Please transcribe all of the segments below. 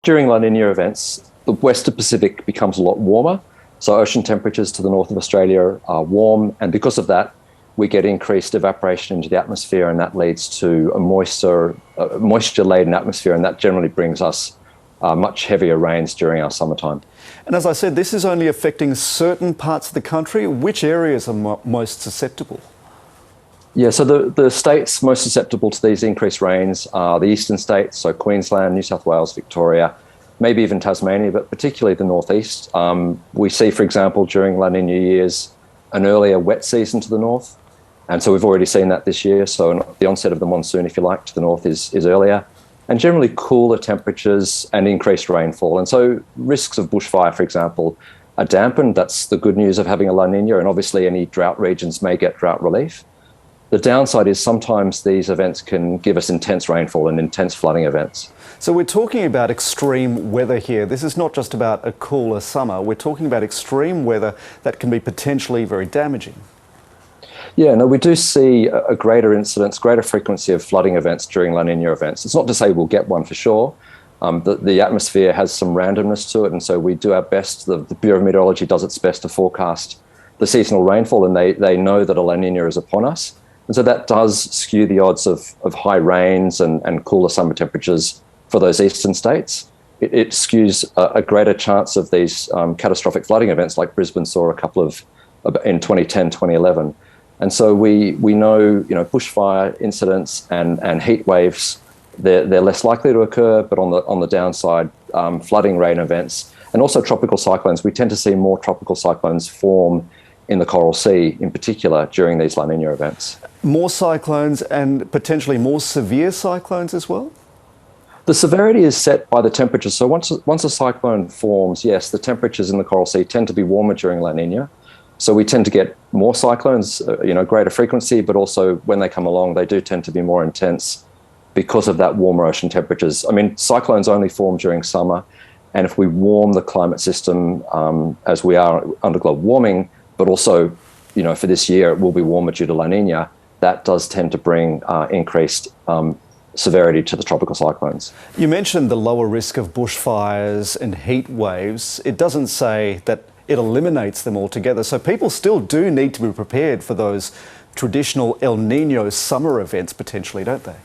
During La Nina events, the Western Pacific becomes a lot warmer. So ocean temperatures to the north of Australia are warm. And because of that, we get increased evaporation into the atmosphere, and that leads to a moisture-laden atmosphere, and that generally brings us much heavier rains during our summertime. And as I said, this is only affecting certain parts of the country. Which areas are most susceptible? Yeah, so the states most susceptible to these increased rains are the eastern states, so Queensland, New South Wales, Victoria, maybe even Tasmania, but particularly the northeast. We see, for example, during La Nina years, an earlier wet season to the north. And so we've already seen that this year. So the onset of the monsoon, if you like, to the north is earlier. And generally cooler temperatures and increased rainfall. And so risks of bushfire, for example, are dampened. That's the good news of having a La Nina. And obviously any drought regions may get drought relief. The downside is sometimes these events can give us intense rainfall and intense flooding events. So we're talking about extreme weather here. This is not just about a cooler summer. We're talking about extreme weather that can be potentially very damaging. Yeah, no, we do see a greater incidence, greater frequency of flooding events during La Nina events. It's not to say we'll get one for sure. The atmosphere has some randomness to it, and so we do our best. The Bureau of Meteorology does its best to forecast the seasonal rainfall, and they know that a La Nina is upon us. And so that does skew the odds of high rains and cooler summer temperatures for those eastern states. It skews a greater chance of these catastrophic flooding events like Brisbane saw a couple of in 2010, 2011. And so we know, bushfire incidents and heat waves, they're less likely to occur, but on the downside, flooding rain events and also tropical cyclones. We tend to see more tropical cyclones form in the Coral Sea in particular during these La Nina events. More cyclones and potentially more severe cyclones as well? The severity is set by the temperature. So once a cyclone forms, yes, the temperatures in the Coral Sea tend to be warmer during La Nina. So we tend to get more cyclones, greater frequency, but also when they come along, they do tend to be more intense because of that warmer ocean temperatures. I mean, cyclones only form during summer. And if we warm the climate system as we are under global warming, but also, for this year, it will be warmer due to La Nina, that does tend to bring increased severity to the tropical cyclones. You mentioned the lower risk of bushfires and heat waves. It doesn't say that it eliminates them altogether. So people still do need to be prepared for those traditional El Nino summer events potentially, don't they?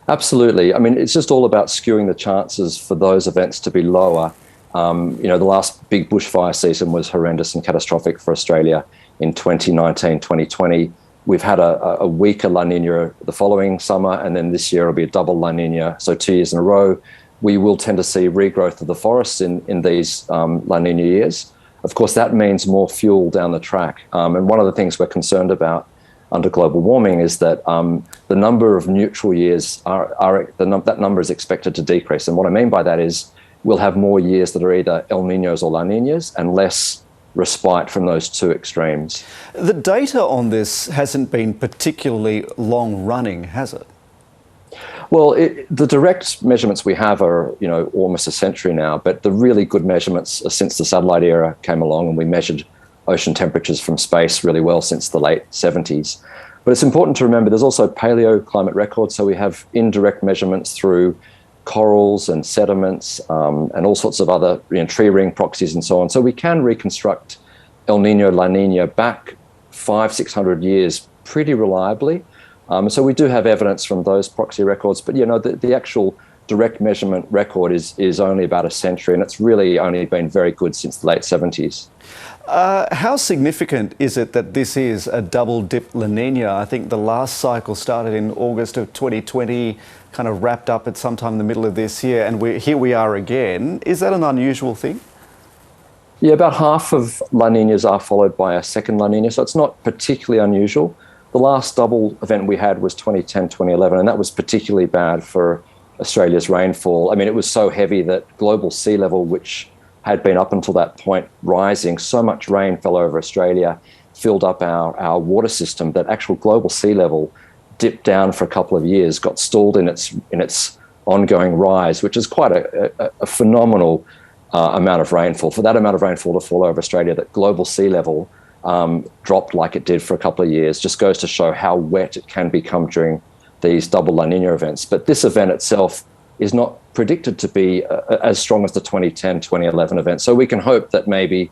Absolutely. I mean, it's just all about skewing the chances for those events to be lower. The last big bushfire season was horrendous and catastrophic for Australia in 2019, 2020. We've had a weaker La Nina the following summer, and then this year it'll be a double La Nina, so 2 years in a row. We will tend to see regrowth of the forests in these La Nina years. Of course, that means more fuel down the track. And one of the things we're concerned about under global warming is that the number of neutral years, that number is expected to decrease. And what I mean by that is we'll have more years that are either El Ninos or La Ninas and less respite from those two extremes. The data on this hasn't been particularly long running, has it? Well, the direct measurements we have are, almost a century now, but the really good measurements are since the satellite era came along, and we measured ocean temperatures from space really well since the late 70s. But it's important to remember there's also paleoclimate records, so we have indirect measurements through corals and sediments and all sorts of other tree ring proxies and so on. So we can reconstruct El Nino, La Nina back 500-600 years pretty reliably. So we do have evidence from those proxy records, but the actual direct measurement record is only about a century, and it's really only been very good since the late 70s. How significant is it that this is a double dip La Nina? I think the last cycle started in August of 2020, kind of wrapped up at sometime in the middle of this year, and here we are again. Is that an unusual thing? Yeah, about half of La Ninas are followed by a second La Nina, so it's not particularly unusual. The last double event we had was 2010, 2011, and that was particularly bad for Australia's rainfall. I mean, it was so heavy that global sea level, which had been up until that point rising, so much rain fell over Australia, filled up our water system, that actual global sea level dipped down for a couple of years, got stalled in its ongoing rise, which is quite a phenomenal amount of rainfall. For that amount of rainfall to fall over Australia, that global sea level dropped like it did for a couple of years, just goes to show how wet it can become during these double La Nina events. But this event itself is not predicted to be as strong as the 2010, 2011 events. So we can hope that maybe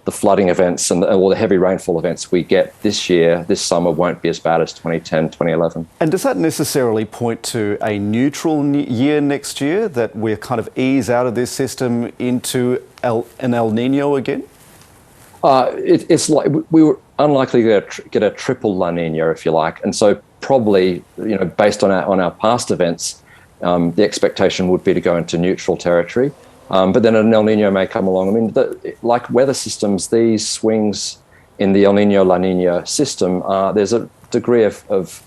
the flooding events and or the heavy rainfall events we get this year, this summer, won't be as bad as 2010, 2011. And does that necessarily point to a neutral year next year, that we're kind of ease out of this system into an El Nino again? It's like we were unlikely to get a triple La Nina, if you like, and so probably, based on our past events, the expectation would be to go into neutral territory. But then an El Nino may come along. I mean, like weather systems, these swings in the El Nino La Nina system, there's a degree of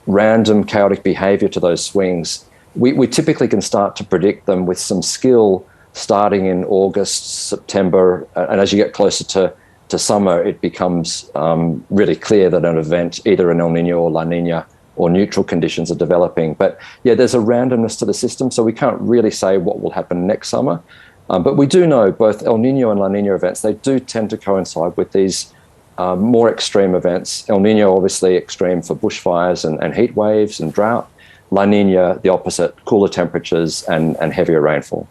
random chaotic behavior to those swings. We typically can start to predict them with some skill starting in August, September, and as you get closer to summer, it becomes really clear that an event, either an El Nino or La Nina or neutral conditions, are developing. But yeah, there's a randomness to the system, so we can't really say what will happen next summer. But we do know both El Nino and La Nina events, they do tend to coincide with these more extreme events. El Nino, obviously extreme for bushfires and heat waves and drought. La Nina, the opposite, cooler temperatures and heavier rainfall.